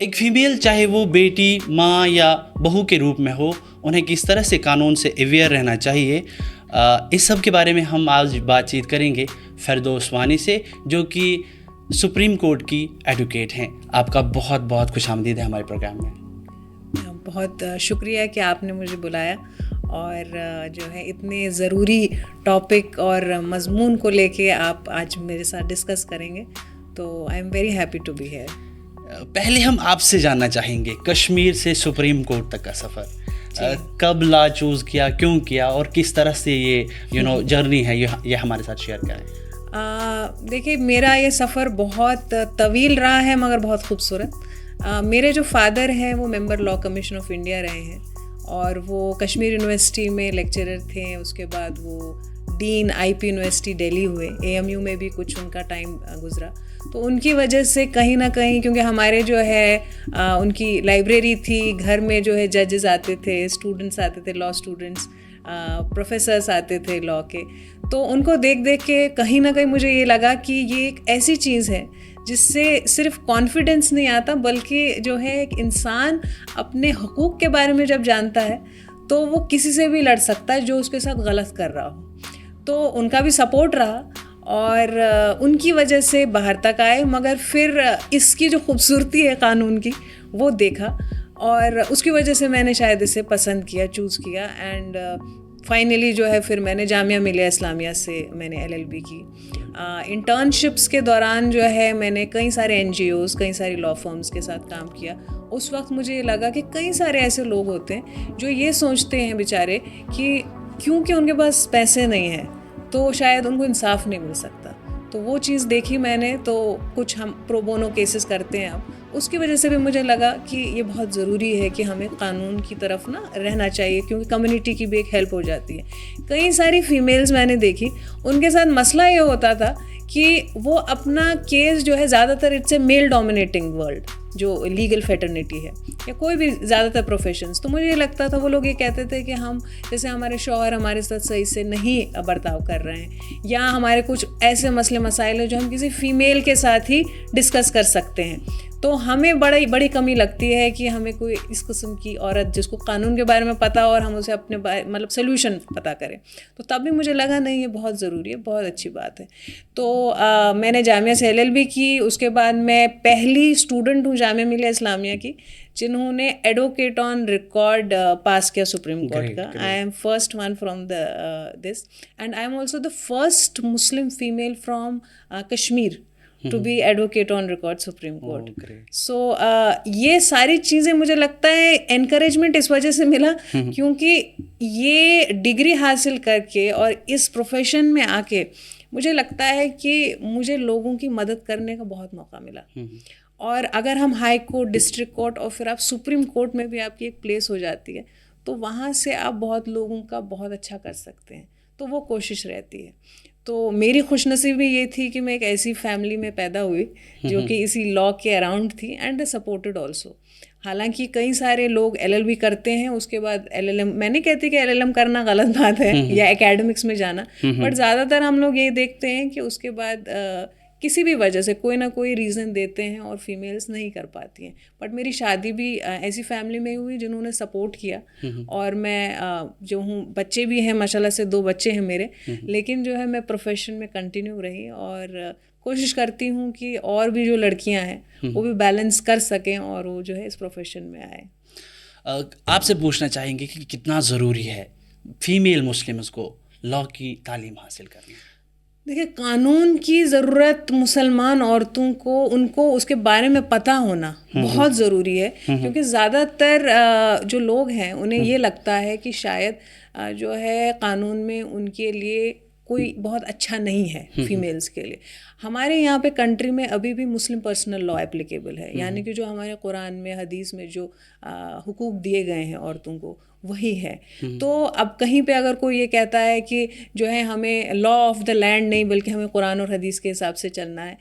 ایک فیمیل چاہے وہ بیٹی، ماں یا بہو کے روپ میں ہو، انہیں کس طرح سے قانون سے اویئر رہنا چاہیے، اس سب کے بارے میں ہم آج بات چیت کریں گے فردوس وانی سے، جو کہ سپریم کورٹ کی ایڈوکیٹ ہیں. آپ کا بہت بہت خوش آمدید ہے ہمارے پروگرام میں. بہت شکریہ کہ آپ نے مجھے بلایا اور جو ہے اتنے ضروری ٹاپک اور مضمون کو لے کے آپ آج میرے ساتھ ڈسکس کریں گے، تو I am very happy to be here. پہلے ہم آپ سے جاننا چاہیں گے کشمیر سے سپریم کورٹ تک کا سفر. کب لا چوز کیا، کیوں کیا، اور کس طرح سے یہ جرنی ہے، یہ ہمارے ساتھ شیئر کریں. دیکھیے، میرا یہ سفر بہت طویل رہا ہے مگر بہت خوبصورت. میرے جو فادر ہیں وہ ممبر لا کمیشن آف انڈیا رہے ہیں اور وہ کشمیر یونیورسٹی میں لیکچرر تھے. اس کے بعد وہ ڈین IP یونیورسٹی دہلی ہوئے. AMU میں بھی کچھ ان کا ٹائم گزرا. تو ان کی وجہ سے کہیں نہ کہیں، کیونکہ ہمارے جو ہے ان کی لائبریری تھی، گھر میں جو ہے ججز آتے تھے، اسٹوڈنٹس آتے تھے، لا اسٹوڈنٹس، پروفیسرس آتے تھے لا کے، تو ان کو دیکھ دیکھ کے کہیں نہ کہیں مجھے یہ لگا کہ یہ ایک ایسی چیز ہے جس سے صرف کانفیڈنس نہیں آتا، بلکہ جو ہے ایک انسان اپنے حقوق کے بارے میں جب جانتا ہے تو وہ کسی سے بھی لڑ سکتا ہے جو اس کے ساتھ غلط کر رہا ہو. تو ان کا بھی سپورٹ رہا اور ان کی وجہ سے باہر تک آئے. مگر پھر اس کی جو خوبصورتی ہے قانون کی وہ دیکھا اور اس کی وجہ سے میں نے شاید اسے پسند کیا، چوز کیا. اینڈ فائنلی جو ہے پھر میں نے جامعہ ملیہ اسلامیہ سے میں نے LLB کی. انٹرنشپس کے دوران جو ہے میں نے کئی سارے NGOs، کئی ساری لا فرمز کے ساتھ کام کیا. اس وقت مجھے یہ لگا کہ کئی سارے ایسے لوگ ہوتے ہیں جو یہ سوچتے ہیں بیچارے کہ کیونکہ ان کے پاس پیسے نہیں ہیں تو شاید ان کو انصاف نہیں مل سکتا. تو وہ چیز دیکھی میں نے. تو کچھ ہم پرو بونو کیسز کرتے ہیں اب، اس کی وجہ سے بھی مجھے لگا کہ یہ بہت ضروری ہے کہ ہمیں قانون کی طرف رہنا چاہیے، کیونکہ کمیونٹی کی بھی ایک ہیلپ ہو جاتی ہے. کئی ساری فیمیلز میں نے دیکھی، ان کے ساتھ مسئلہ یہ ہوتا تھا کہ وہ اپنا کیس جو ہے زیادہ تر it's a male dominating world جو لیگل فیٹرنیٹی ہے یا کوئی بھی زیادہ تر پروفیشنس. تو مجھے یہ لگتا تھا وہ لوگ یہ کہتے تھے کہ ہم جیسے ہمارے شوہر ہمارے ساتھ صحیح سے نہیں برتاؤ کر رہے ہیں، یا ہمارے کچھ ایسے مسئلے مسائل ہیں جو ہم کسی فیمیل کے ساتھ ہی ڈسکس کر سکتے ہیں. تو ہمیں بڑی کمی لگتی ہے کہ ہمیں کوئی اس قسم کی عورت جس کو قانون کے بارے میں پتہ اور ہم اسے اپنے مطلب سلیوشن پتہ کریں. تو تب بھی مجھے لگا نہیں، یہ بہت ضروری ہے، بہت اچھی بات ہے. تو میں نے جامعہ سے LLB کی. اس کے بعد میں پہلی اسٹوڈنٹ ہوں جامعہ ملیہ اسلامیہ کی جنہوں نے ایڈوکیٹ آن ریکارڈ پاس کیا سپریم کورٹ کا. I am first one from this and I am also the first Muslim female from Kashmir to be advocate on record supreme court. So یہ ساری چیزیں مجھے لگتا ہے انکریجمنٹ اس وجہ سے ملا کیونکہ یہ ڈگری حاصل کر کے اور اس پروفیشن میں آ کے مجھے لگتا ہے کہ مجھے لوگوں کی مدد کرنے کا بہت موقع ملا. اور اگر ہم ہائی کورٹ، ڈسٹرکٹ کورٹ اور پھر آپ سپریم کورٹ میں بھی آپ کی ایک پلیس ہو جاتی ہے تو وہاں سے آپ بہت لوگوں کا بہت اچھا کر سکتے ہیں. تو وہ کوشش رہتی ہے. تو میری خوش نصیبی یہ تھی کہ میں ایک ایسی فیملی میں پیدا ہوئی جو کہ اسی لا کے اراؤنڈ تھی اینڈ دے سپورٹڈ آلسو. حالانکہ کئی سارے لوگ LLB کرتے ہیں، اس کے بعد LLM، میں نہیں کہتی کہ LLM کرنا غلط بات ہے یا اکیڈمکس میں جانا، بٹ زیادہ تر ہم لوگ یہ دیکھتے ہیں کہ اس کے بعد کسی بھی وجہ سے کوئی نہ کوئی ریزن دیتے ہیں اور فیمیلز نہیں کر پاتی ہیں. بٹ میری شادی بھی ایسی فیملی میں ہوئی جنہوں نے سپورٹ کیا اور میں جو ہوں، بچے بھی ہیں ماشاء اللہ سے، 2 بچے ہیں میرے. لیکن جو ہے میں پروفیشن میں کنٹینیو رہی اور کوشش کرتی ہوں کہ اور بھی جو لڑکیاں ہیں وہ بھی بیلنس کر سکیں اور وہ جو ہے اس پروفیشن میں آئیں. آپ سے پوچھنا چاہیں گے کہ کتنا ضروری ہے فیمیل مسلمز کو لا کی تعلیم حاصل کرنا؟ دیکھیے، قانون کی ضرورت مسلمان عورتوں کو، ان کو اس کے بارے میں پتہ ہونا بہت ضروری ہے. کیونکہ زیادہ تر جو لوگ ہیں انہیں یہ لگتا ہے کہ شاید جو ہے قانون میں ان کے لیے کوئی بہت اچھا نہیں ہے فیمیلز کے لیے. ہمارے یہاں پہ کنٹری میں ابھی بھی مسلم پرسنل لا اپلیکیبل ہے، یعنی کہ جو ہمارے قرآن میں، حدیث میں جو حقوق دیے گئے ہیں عورتوں کو وہی ہے. تو اب کہیں پہ اگر کوئی یہ کہتا ہے کہ جو ہے ہمیں لا آف دا لینڈ نہیں بلکہ ہمیں قرآن اور حدیث کے حساب سے چلنا ہے،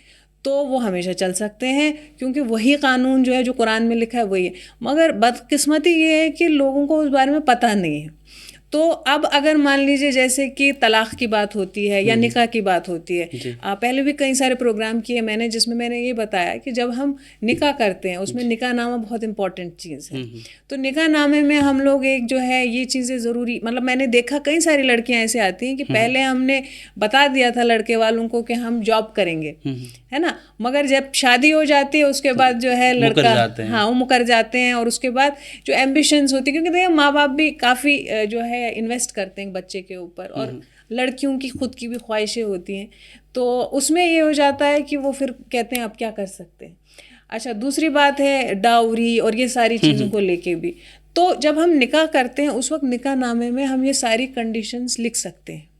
تو وہ ہمیشہ چل سکتے ہیں کیونکہ وہی قانون جو ہے جو قرآن میں لکھا ہے وہی ہے. مگر بدقسمتی یہ ہے کہ لوگوں کو اس بارے میں پتہ نہیں ہے. تو اب اگر مان لیجیے جیسے کہ طلاق کی بات ہوتی ہے یا نکاح کی بات ہوتی ہے, پہلے بھی کئی سارے پروگرام کیے میں نے جس میں میں نے یہ بتایا کہ جب ہم نکاح کرتے ہیں اس میں نکاح نامہ بہت امپورٹنٹ چیز ہے. تو نکاح نامے میں ہم لوگ ایک جو ہے یہ چیزیں ضروری, مطلب میں نے دیکھا کئی ساری لڑکیاں ایسے آتی ہیں کہ پہلے ہم نے بتا دیا تھا لڑکے والوں کو کہ ہم جاب کریں گے, ہے نا, مگر جب شادی ہو جاتی ہے اس کے بعد جو ہے لڑکا ہاں وہ مکر جاتے ہیں, اور اس کے بعد جو ایمبیشنز ہوتی ہیں, کیونکہ دیکھیں ماں باپ بھی کافی جو ہے انویسٹ کرتے ہیں بچے کے اوپر, اور لڑکیوں کی خود کی بھی خواہشیں ہوتی ہیں, تو اس میں یہ ہو جاتا ہے کہ وہ پھر کہتے ہیں اب کیا کر سکتے ہیں. اچھا دوسری بات ہے ڈاوری اور یہ ساری چیزوں کو لے کے بھی, تو جب ہم نکاح کرتے ہیں اس وقت نکاح نامے میں ہم یہ ساری کنڈیشنز لکھ سکتے ہیں.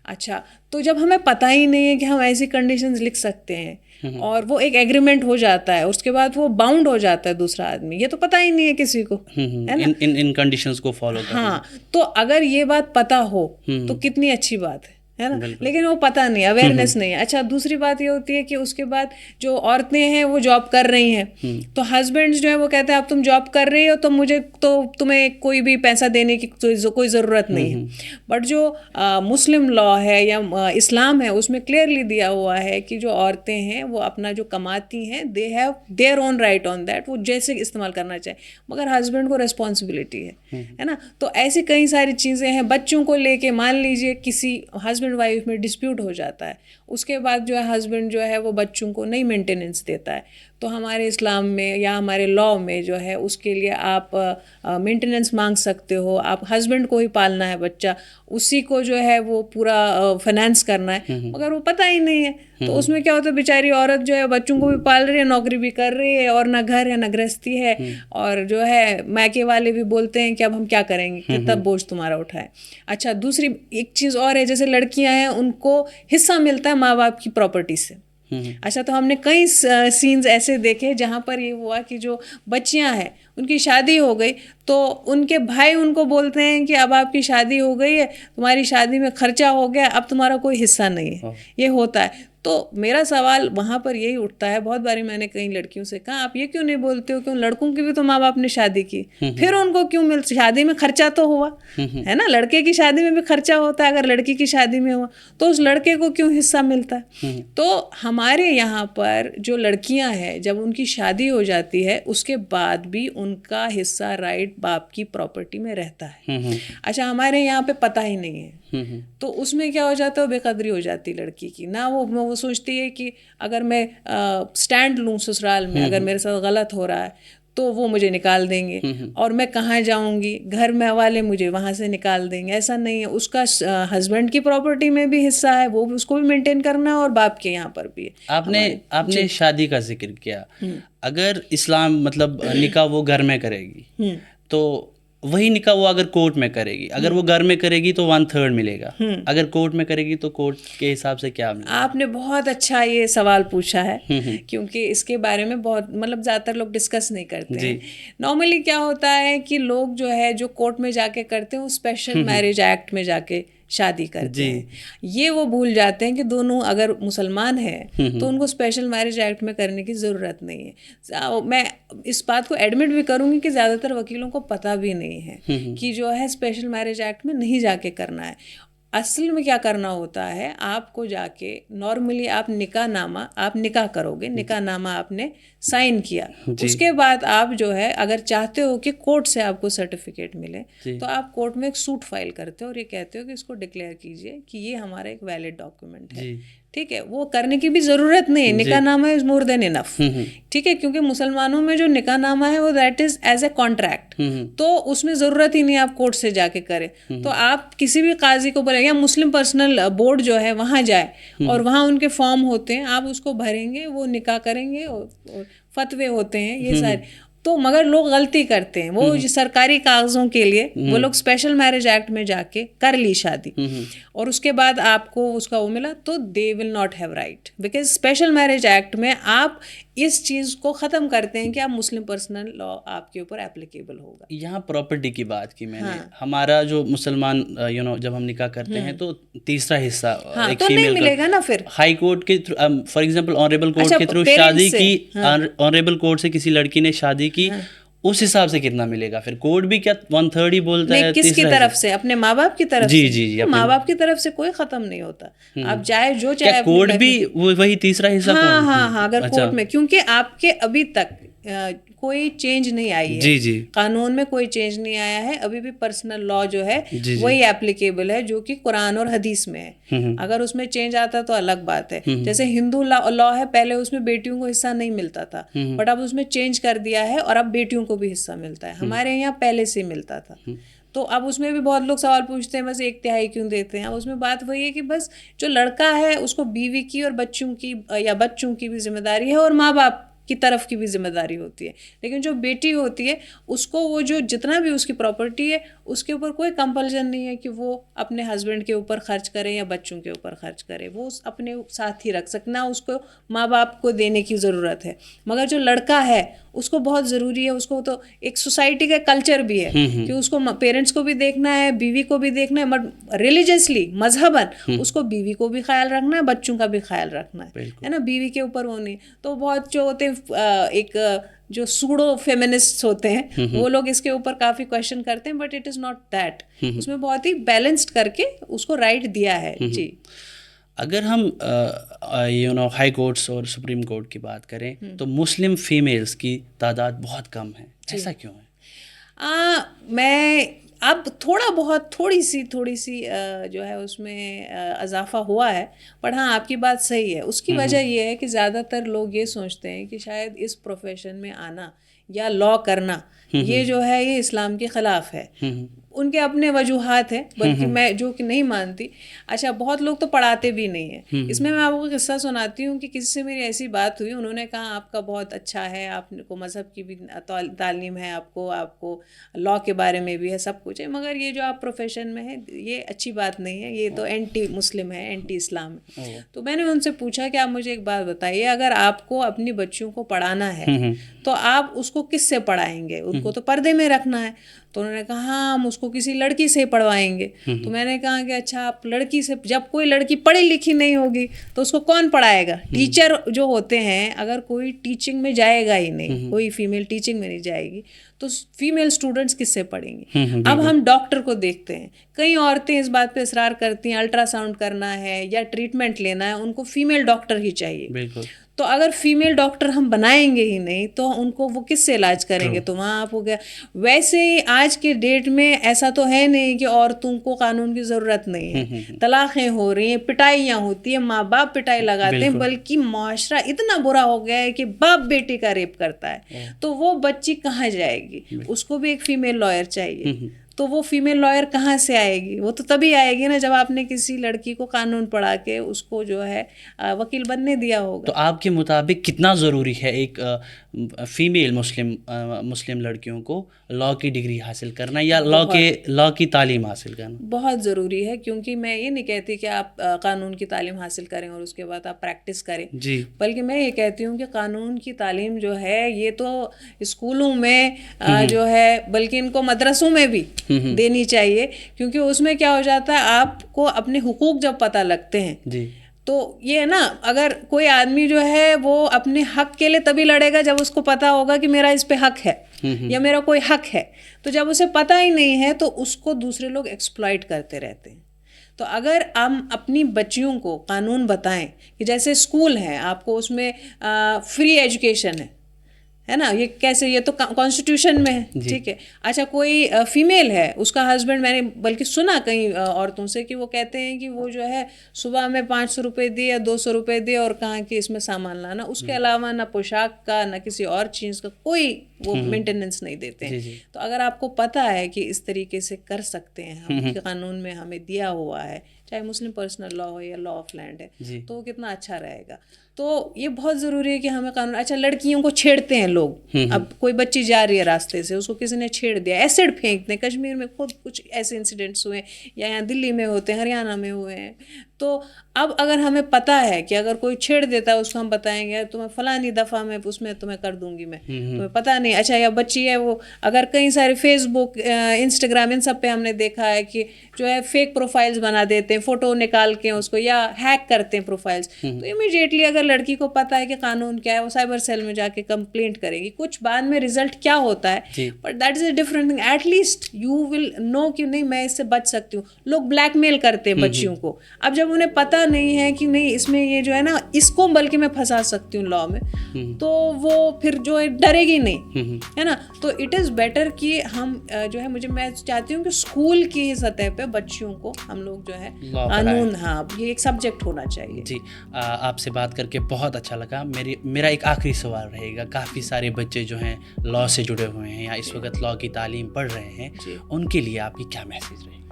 اچھا تو جب ہمیں پتہ ہی نہیں ہے کہ ہم ایسی کنڈیشنز لکھ سکتے ہیں اور وہ ایک ایگریمنٹ ہو جاتا ہے, اس کے بعد وہ باؤنڈ ہو جاتا ہے دوسرا آدمی, یہ تو پتہ ہی نہیں ہے کسی کو, ہے نا, ان کنڈیشنز کو فالو کرنا. ہاں تو اگر یہ بات پتہ ہو تو کتنی اچھی بات ہے نا, لیکن وہ پتہ نہیں, اویئرنیس نہیں ہے. اچھا دوسری بات یہ ہوتی ہے کہ اس کے بعد جو عورتیں ہیں وہ جاب کر رہی ہیں, تو ہسبینڈز جو ہے وہ کہتے ہیں اب تم جاب کر رہی ہو تو مجھے تو تمہیں کوئی بھی پیسہ دینے کی کوئی ضرورت نہیں ہے. بٹ جو مسلم لا ہے یا اسلام ہے اس میں کلیئرلی دیا ہوا ہے کہ جو عورتیں ہیں وہ اپنا جو کماتی ہیں they have their own right on that, وہ جیسے استعمال کرنا چاہے, مگر ہسبینڈ کو ریسپانسبلٹی ہے نا. تو ایسی کئی ساری چیزیں ہیں. بچوں کو لے کے مان لیجیے کسی ہسبینڈ وائف میں ڈسپیوٹ ہو جاتا ہے, اس کے بعد جو ہے ہسبینڈ جو ہے وہ بچوں کو نہیں مینٹیننس دیتا ہے, تو ہمارے اسلام میں یا ہمارے لا میں جو ہے اس کے لیے آپ مینٹیننس مانگ سکتے ہو. آپ ہسبینڈ کو ہی پالنا ہے بچہ, اسی کو جو ہے وہ پورا فائنانس کرنا ہے, مگر وہ پتہ ہی نہیں ہے. تو اس میں کیا ہوتا ہے بیچاری عورت جو ہے بچوں کو بھی پال رہی ہے, نوکری بھی کر رہی ہے, اور نہ گھر ہے نہ گرہستی ہے, اور جو ہے مائکے والے بھی بولتے ہیں کہ اب ہم کیا کریں گے, کتنا بوجھ تمہارا اٹھائے. اچھا دوسری ایک چیز اور ہے, جیسے لڑکیاں ہیں ان کو حصہ ملتا ہے ماں باپ کی پراپرٹی سے. اچھا تو ہم نے کئی سینز ایسے دیکھے جہاں پر یہ ہوا کہ جو بچیاں ہیں ان کی شادی ہو گئی تو ان کے بھائی ان کو بولتے ہیں کہ اب آپ کی شادی ہو گئی ہے, تمہاری شادی میں خرچہ ہو گیا, اب تمہارا کوئی حصہ نہیں ہے. یہ ہوتا ہے. تو میرا سوال وہاں پر یہی اٹھتا ہے, بہت باری میں نے کئی لڑکیوں سے کہا آپ یہ کیوں نہیں بولتے ہو, کیوں لڑکوں کی بھی تو ماں باپ نے شادی کی, پھر ان کو کیوں شادی میں خرچہ تو ہوا ہے نا, لڑکے کی شادی میں بھی خرچہ ہوتا ہے, اگر لڑکی کی شادی میں ہوا تو اس لڑکے کو کیوں حصہ ملتا ہے. تو ہمارے یہاں پر جو لڑکیاں ہیں جب ان کی شادی ہو جاتی ہے اس کے بعد بھی ان کا حصہ رائٹ باپ کی پراپرٹی میں رہتا ہے. اچھا ہمارے یہاں پہ پتہ ہی نہیں ہے, تو اس میں کیا ہو جاتا ہے, بے قدری ہو جاتی لڑکی کی. نہ وہ سوچتی ہے کہ اگر میں سٹینڈ لوں سسرال میں, اگر میرے ساتھ غلط ہو رہا ہے تو وہ مجھے نکال دیں گے, اور میں کہاں جاؤں گی, گھر میں والے مجھے وہاں سے نکال دیں گے. ایسا نہیں ہے, اس کا ہسبینڈ کی پراپرٹی میں بھی حصہ ہے, وہ اس کو بھی مینٹین کرنا ہے, اور باپ کے یہاں پر بھی ہے. آپ نے شادی کا ذکر کیا, اگر اسلام مطلب نکاح وہ گھر میں کرے گی تو وہی نکاح وہ اگر کورٹ میں کرے گی, اگر وہ گھر میں کرے گی تو 1/3 ملے گا, اگر کورٹ میں کرے گی تو کورٹ کے حساب سے کیا ملے گا؟ آپ نے بہت اچھا یہ سوال پوچھا ہے, کیونکہ اس کے بارے میں بہت مطلب زیادہ تر لوگ ڈسکس نہیں کرتے ہیں. نارملی کیا ہوتا ہے کہ لوگ جو ہے جو کورٹ میں جا کے کرتے ہیں وہ اسپیشل میرج ایکٹ میں جا کے شادی کرتے ہیں. یہ وہ بھول جاتے ہیں کہ دونوں اگر مسلمان ہیں تو ان کو اسپیشل میرج ایکٹ میں کرنے کی ضرورت نہیں ہے. میں اس بات کو ایڈمٹ بھی کروں گی کہ زیادہ تر وکیلوں کو پتہ بھی نہیں ہے کہ جو ہے اسپیشل میرج ایکٹ میں نہیں جا کے کرنا ہے. اصل میں کیا کرنا ہوتا ہے, آپ کو جا کے نارملی آپ نکاح کرو گے, نکاح نامہ آپ نے سائن کیا, اس کے بعد آپ جو ہے اگر چاہتے ہو کہ کورٹ سے آپ کو سرٹیفکیٹ ملے تو آپ کورٹ میں ایک سوٹ فائل کرتے ہو اور یہ کہتے ہو کہ اس کو ڈکلیئر کیجئے کہ یہ ہمارا ایک ویلڈ ڈاکیومنٹ ہے. ٹھیک ہے, وہ کرنے کی بھی ضرورت نہیں ہے, نکاح نامہ از مور دین انف. ٹھیک ہے, کیونکہ مسلمانوں میں جو نکاح نامہ ہے وہ that is as a contract, تو اس میں ضرورت ہی نہیں آپ کورٹ سے جا کے کریں. تو آپ کسی بھی قاضی کو بولیں, یا مسلم پرسنل بورڈ جو ہے وہاں جائے, اور وہاں ان کے فارم ہوتے ہیں, آپ اس کو بھریں گے, وہ نکاح کریں گے, اور فتوے ہوتے ہیں یہ سارے. تو مگر لوگ غلطی کرتے ہیں, وہ سرکاری کاغذوں کے لیے وہ لوگ اسپیشل میرج ایکٹ میں جا کے کر لی شادی, اور اس کے بعد آپ کو اس کا وہ ملا, تو they will not have right, because special marriage act میں آپ اس چیز کو ختم کرتے ہیں کہ آپ مسلم پرسنل لا آپ کے اوپر اپلیکیبل ہوگا. یہاں پراپرٹی کی بات کی میں نے, ہمارا جو مسلمان جب ہم نکاح کرتے ہیں تو تیسرا حصہ ایک فیمیل ملے گا نا, پھر ہائی کورٹ کے فار ایگزامپل آنریبل کورٹ کے تھرو شادی کی, آنریبل کورٹ سے کسی لڑکی نے شادی کی, اس حساب سے کتنا ملے گا؟ پھر کوڈ بھی کیا 1/3 ہی بولتا ہے؟ کس کی طرف سے؟ اپنے ماں باپ کی طرف سے؟ جی ماں باپ کی طرف سے کوئی ختم نہیں ہوتا. آپ چاہے جو چاہے کوڈ بھی وہی تیسرا حصہ؟ ہاں اگر کورٹ میں، کیونکہ آپ کے ابھی تک کوئی چینج نہیں آئی ہے. جی قانون میں کوئی چینج نہیں آیا ہے ابھی بھی. پرسنل لا جو ہے وہی اپلیکیبل ہے جو کہ قرآن اور حدیث میں ہے. اگر اس میں چینج آتا تو الگ بات ہے. جیسے ہندو لا ہے، پہلے اس میں بیٹیوں کو حصہ نہیں ملتا تھا، بٹ اب اس میں چینج کر دیا ہے اور اب بیٹیوں کو بھی حصہ ملتا ہے. ہمارے یہاں پہلے سے ملتا تھا. تو اب اس میں بھی بہت لوگ سوال پوچھتے ہیں بس 1/3 کیوں دیتے ہیں. اب اس میں بات وہی ہے کہ بس جو لڑکا ہے اس کو بیوی کی اور بچوں کی یا بچوں کی بھی ذمہ داری ہے اور ماں باپ کی طرف کی بھی ذمہ داری ہوتی ہے. لیکن جو بیٹی ہوتی ہے اس کو وہ جو جتنا بھی اس کی پراپرٹی ہے اس کے اوپر کوئی کمپلشن نہیں ہے کہ وہ اپنے ہسبینڈ کے اوپر خرچ کرے یا بچوں کے اوپر خرچ کرے. وہ اپنے ساتھ ہی رکھ سکنا، اس کو ماں باپ کو دینے کی ضرورت ہے. مگر جو لڑکا ہے اس کو بہت ضروری ہے، اس کو تو ایک سوسائٹی کا کلچر بھی ہے کہ اس کو پیرنٹس کو بھی دیکھنا ہے، بیوی کو بھی دیکھنا ہے، بٹ ریلیجیسلی مذہباً اس کو بیوی کو بھی خیال رکھنا ہے، بچوں کا بھی خیال رکھنا ہے نا. بیوی کے اوپر وہ نہیں. تو بہت جو ہوتے ایک جو سوڈو فیمنسٹ ہوتے ہیں وہ لوگ اس کے اوپر کافی کوشچن کرتے ہیں، but it is not that. اس میں بہت ہی بیلنسڈ کر کے اس کو رائٹ دیا ہے. جی اگر ہم ہائی کورٹس اور سپریم کورٹ کی بات کریں تو مسلم فیمیلز کی تعداد بہت کم ہے، ایسا کیوں ہے؟ میں اب تھوڑی سی جو ہے اس میں اضافہ ہوا ہے، پر ہاں آپ کی بات صحیح ہے. اس کی وجہ یہ ہے کہ زیادہ تر لوگ یہ سوچتے ہیں کہ شاید اس پروفیشن میں آنا یا لا کرنا یہ جو ہے یہ اسلام کے خلاف ہے. ان کے اپنے وجوہات ہیں، بلکہ میں جو کہ نہیں مانتی. اچھا بہت لوگ تو پڑھاتے بھی نہیں ہیں. اس میں آپ کو قصہ سناتی ہوں کہ کسی سے میری ایسی بات ہوئی، انہوں نے کہا آپ کا بہت اچھا ہے، آپ کو مذہب کی بھی تعلیم ہے، آپ کو لا کے بارے میں بھی ہے، سب کچھ ہے، مگر یہ جو آپ پروفیشن میں ہے یہ اچھی بات نہیں ہے، یہ تو اینٹی مسلم ہے، اینٹی اسلام ہے. تو میں نے ان سے پوچھا کہ آپ مجھے ایک بات بتائیے، اگر آپ کو اپنی بچیوں کو پڑھانا ہے تو آپ اس کو کس سے پڑھائیں گے؟ ان کو تو پردے میں رکھنا ہے. تو انہوں نے کہا ہاں ہم اس کو کسی لڑکی سے پڑھوائیں گے. تو میں نے کہا کہ اچھا آپ لڑکی سے، جب کوئی لڑکی پڑھی لکھی نہیں ہوگی تو اس کو کون پڑھائے گا؟ ٹیچر جو ہوتے ہیں، اگر کوئی ٹیچنگ میں جائے گا ہی نہیں، کوئی فیمیل ٹیچنگ میں نہیں جائے گی تو فیمیل اسٹوڈنٹس کس سے پڑھیں گی؟ اب ہم ڈاکٹر کو دیکھتے ہیں، کئی عورتیں اس بات پہ اصرار کرتی ہیں الٹرا ساؤنڈ کرنا ہے یا ٹریٹمنٹ لینا ہے، ان کو فیمیل ڈاکٹر ہی چاہیے. بالکل. تو اگر فیمیل ڈاکٹر ہم بنائیں گے ہی نہیں تو ان کو وہ کس سے علاج کریں گے؟ تو وہاں آپ ہو گیا. ویسے ہی آج کے ڈیٹ میں ایسا تو ہے نہیں کہ عورتوں کو قانون کی ضرورت نہیں ہے. طلاقیں ہو رہی ہیں، پٹائیاں ہوتی ہیں، ماں باپ پٹائی لگاتے ہیں، بلکہ معاشرہ اتنا برا ہو گیا ہے کہ باپ بیٹی کا ریپ کرتا ہے. تو وہ بچی کہاں جائے گی؟ اس کو بھی ایک فیمیل لائر چاہیے. تو وہ فیمیل لائر کہاں سے آئے گی؟ وہ تو تبھی آئے گی نا جب آپ نے کسی لڑکی کو قانون پڑھا کے اس کو جو ہے وکیل بننے دیا ہوگا. تو آپ کے مطابق کتنا ضروری ہے ایک فیمیل مسلم لڑکیوں کو لا کی ڈگری حاصل کرنا یا لا کی تعلیم حاصل کرنا؟ بہت ضروری ہے، کیونکہ میں یہ نہیں کہتی کہ آپ قانون کی تعلیم حاصل کریں اور اس کے بعد آپ پریکٹس کریں. جی. بلکہ میں یہ کہتی ہوں کہ قانون کی تعلیم جو ہے یہ تو اسکولوں میں جو ہے، بلکہ ان کو مدرسوں میں بھی دینی چاہیے. کیونکہ اس میں کیا ہو جاتا ہے، آپ کو اپنے حقوق جب پتہ لگتے ہیں تو یہ ہے نا، اگر کوئی آدمی جو ہے وہ اپنے حق کے لیے تبھی لڑے گا جب اس کو پتہ ہوگا کہ میرا اس پہ حق ہے یا میرا کوئی حق ہے. تو جب اسے پتہ ہی نہیں ہے تو اس کو دوسرے لوگ ایکسپلائٹ کرتے رہتے ہیں. تو اگر ہم اپنی بچیوں کو قانون بتائیں کہ جیسے اسکول ہیں، آپ کو اس میں فری ایجوکیشن ہے نا، یہ کیسے، یہ تو کانسٹیٹیوشن میں ہے، ٹھیک ہے. اچھا کوئی فیمیل ہے، اس کا ہسبینڈ، میں نے بلکہ سنا کئی عورتوں سے کہ وہ کہتے ہیں کہ وہ جو ہے صبح میں 500 روپے دے یا 200 روپے دے اور کہاں کہ اس میں سامان لانا، اس کے علاوہ نہ پوشاک کا نہ کسی اور چیز کا کوئی وہ مینٹیننس نہیں دیتے ہیں. تو اگر آپ کو پتہ ہے کہ اس طریقے سے کر سکتے ہیں ہم، قانون میں ہمیں دیا ہوا ہے، چاہے مسلم پرسنل لا ہو یا لا آف لینڈ ہے، تو وہ کتنا اچھا رہے گا. تو یہ بہت ضروری ہے کہ ہمیں قانون. اچھا لڑکیوں کو چھیڑتے ہیں لوگ، اب کوئی بچی جا رہی ہے راستے سے، اس کو کسی نے چھیڑ دیا، ایسڈ پھینکتے ہیں. کشمیر میں خود کچھ ایسے انسیڈنٹس ہوئے، یا یہاں دلی میں ہوتے ہیں، ہریانہ میں ہوئے ہیں. تو اب اگر ہمیں پتہ ہے کہ اگر کوئی چھیڑ دیتا ہے اس کو ہم بتائیں گے تمہیں فلانی دفعہ میں اس میں تمہیں کر دوں گی میں, تمہیں پتہ نہیں. اچھا یا بچی ہے وہ اگر کئی سارے فیس بک انسٹاگرام ان سب پہ ہم نے دیکھا ہے کہ جو ہے فیک پروفائلز بنا دیتے ہیں, فوٹو نکال کے اس کو یا ہیک کرتے ہیں پروفائلز, تو امیڈیٹلی اگر لڑکی کو پتہ ہے کہ قانون کیا ہے وہ سائبر سیل میں جا کے کمپلینٹ کرے گی. کچھ بعد میں رزلٹ کیا ہوتا ہے but that is a different thing. At least you will know کہ نہیں میں اس سے بچ سکتی ہوں. لوگ بلیک میل کرتے ہیں بچیوں کو, اب جب انہیں پتہ نہیں ہے کہ نہیں اس میں یہ جو ہے نا اس کو بلکہ میں پھنسا سکتی ہوں لا میں, تو وہ پھر جو ہے ڈرے گی نہیں, ہے نا. تو اٹ از بیٹر کہ ہم جو ہے میں چاہتی ہوں کہ اسکول کی سطح پہ بچیوں کو ہم لوگ جو ہے قانون, ہاں یہ ایک سبجیکٹ ہونا چاہیے. جی آپ سے بات کر کے بہت اچھا لگا. میرا ایک آخری سوال رہے گا. کافی سارے بچے جو ہیں لاء سے جڑے ہوئے ہیں یا اس وقت لاء کی تعلیم پڑھ رہے ہیں, ان کے لیے آپ کی کیا میسیج رہے گی؟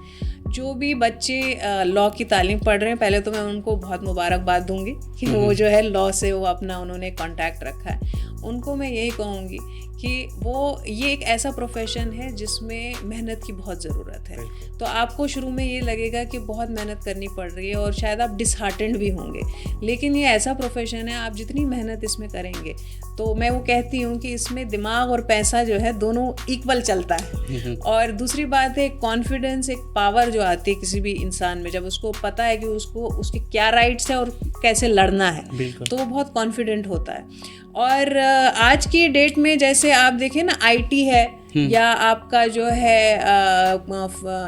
جو بھی بچے لاء کی تعلیم پڑھ رہے ہیں پہلے تو میں ان کو بہت مبارکباد دوں گی کہ وہ جو ہے لاء سے وہ اپنا انہوں نے کانٹیکٹ رکھا ہے. ان کو میں یہی کہوں گی کہ وہ یہ ایک ایسا پروفیشن ہے جس میں محنت کی بہت ضرورت ہے. تو آپ کو شروع میں یہ لگے گا کہ بہت محنت کرنی پڑ رہی ہے اور شاید آپ ڈس ہارٹنڈ بھی ہوں گے, لیکن یہ ایسا پروفیشن ہے آپ جتنی محنت اس میں کریں گے تو میں وہ کہتی ہوں کہ اس میں دماغ اور پیسہ جو ہے دونوں ایکول چلتا ہے. اور دوسری بات ہے کانفیڈنس, ایک پاور جو آتی ہے کسی بھی انسان میں جب اس کو پتہ ہے کہ اس کے کیا رائٹس ہیں اور کیسے لڑنا ہے, تو وہ بہت کانفیڈنٹ ہوتا ہے. اور آج کی ڈیٹ میں جیسے آپ دیکھیں نا آئی ٹی ہے یا آپ کا جو ہے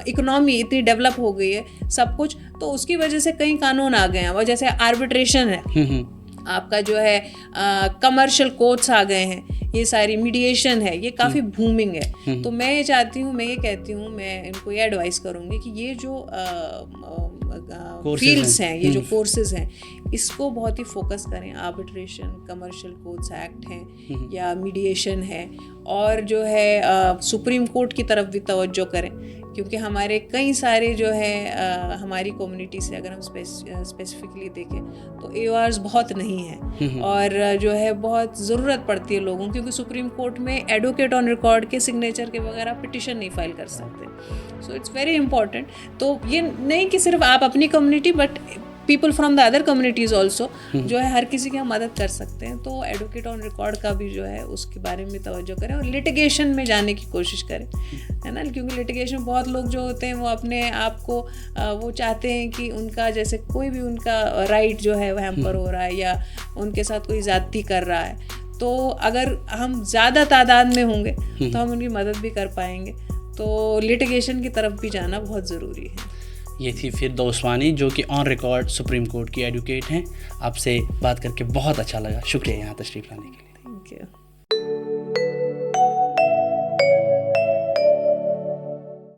اکنامی اتنی ڈیولپ ہو گئی ہے سب کچھ, تو اس کی وجہ سے کئی قانون آ گئے ہیں. وہ جیسے آربیٹریشن ہے, آپ کا جو ہے کمرشل کورٹس آ گئے ہیں, یہ ساری میڈیشن ہے, یہ کافی بومنگ ہے. تو میں یہ چاہتی ہوں, میں یہ کہتی ہوں, میں ان کو یہ ایڈوائز کروں گی کہ یہ جو فیلڈس ہیں, یہ جو کورسز ہیں, اس کو بہت ہی فوکس کریں. آربیٹریشن, کمرشل کورٹس ایکٹ ہیں یا میڈیشن ہے, اور جو ہے سپریم کورٹ کی طرف بھی توجہ کریں, کیونکہ ہمارے کئی سارے جو ہے ہماری کمیونٹی سے اگر ہم اسپیسیفکلی دیکھیں تو اے او آرز بہت نہیں ہیں, اور جو ہے بہت ضرورت پڑتی ہے لوگوں, کیونکہ سپریم کورٹ میں ایڈوکیٹ آن ریکارڈ کے سگنیچر کے وغیرہ پٹیشن نہیں فائل کر سکتے. So it's very important. تو یہ نہیں کہ صرف آپ اپنی community but people from the other communities also جو ہے ہر کسی کی ہم مدد کر سکتے ہیں. تو ایڈوکیٹ آن ریکارڈ کا بھی جو ہے اس کے بارے میں توجہ کریں, اور لٹیگیشن میں جانے کی کوشش کریں, ہے نا. کیونکہ لٹیگیشن بہت لوگ جو ہوتے ہیں وہ اپنے آپ کو وہ چاہتے ہیں کہ ان کا جیسے کوئی بھی ان کا رائٹ جو ہے وہ ہیمپر ہو رہا ہے یا ان کے ساتھ کوئی زیادتی کر رہا ہے. تو اگر ہم زیادہ تعداد میں ہوں گے تو ہم ان کی مدد بھی کر پائیں گے. تو لٹیگیشن کی طرف بھی جانا بہت ضروری ہے. یہ تھی فردوس وانی جو کہ آن ریکارڈ سپریم کورٹ کی ایڈوکیٹ ہیں. آپ سے بات کر کے بہت اچھا لگا. شکریہ یہاں تشریف لانے کے لیے. Thank you.